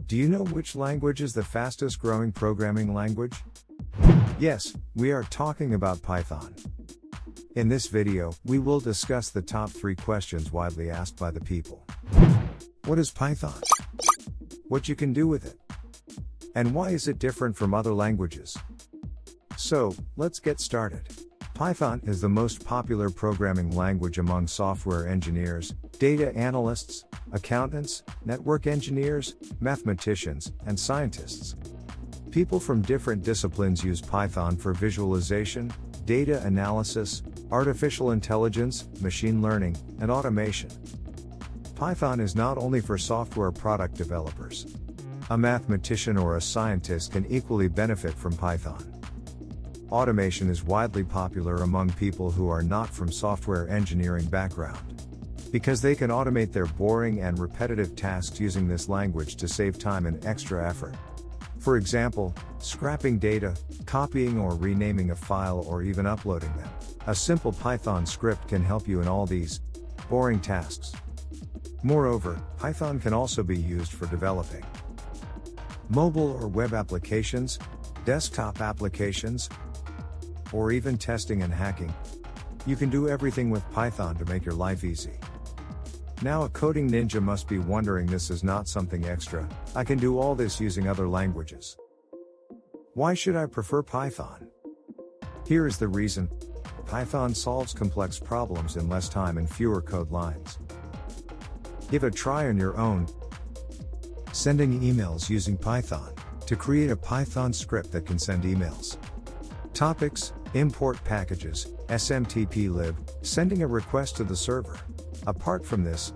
Do you know which language is the fastest growing programming language? Yes, we are talking about Python. In this video, we will discuss the top 3 questions widely asked by the people. What is Python? What you can do with it? And why is it different from other languages? So, let's get started. Python is the most popular programming language among software engineers, data analysts, accountants, network engineers, mathematicians, and scientists. People from different disciplines use Python for visualization, data analysis, artificial intelligence, machine learning, and automation. Python is not only for software product developers. A mathematician or a scientist can equally benefit from Python. Automation is widely popular among people who are not from software engineering background, because they can automate their boring and repetitive tasks using this language to save time and extra effort. For example, scrapping data, copying or renaming a file, or even uploading them. A simple Python script can help you in all these boring tasks. Moreover, Python can also be used for developing mobile or web applications, desktop applications, or even testing and hacking. You can do everything with Python to make your life easy. Now a coding ninja must be wondering, this is not something extra, I can do all this using other languages. Why should I prefer Python? Here is the reason. Python solves complex problems in less time and fewer code lines. Give a try on your own. Sending emails using Python. To create a Python script that can send emails. Topics, import packages, SMTP-lib, sending a request to the server. Apart from this,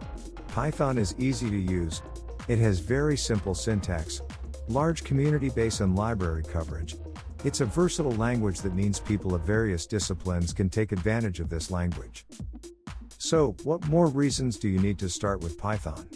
Python is easy to use. It has very simple syntax, large community base and library coverage. It's a versatile language that means people of various disciplines can take advantage of this language. So, what more reasons do you need to start with Python?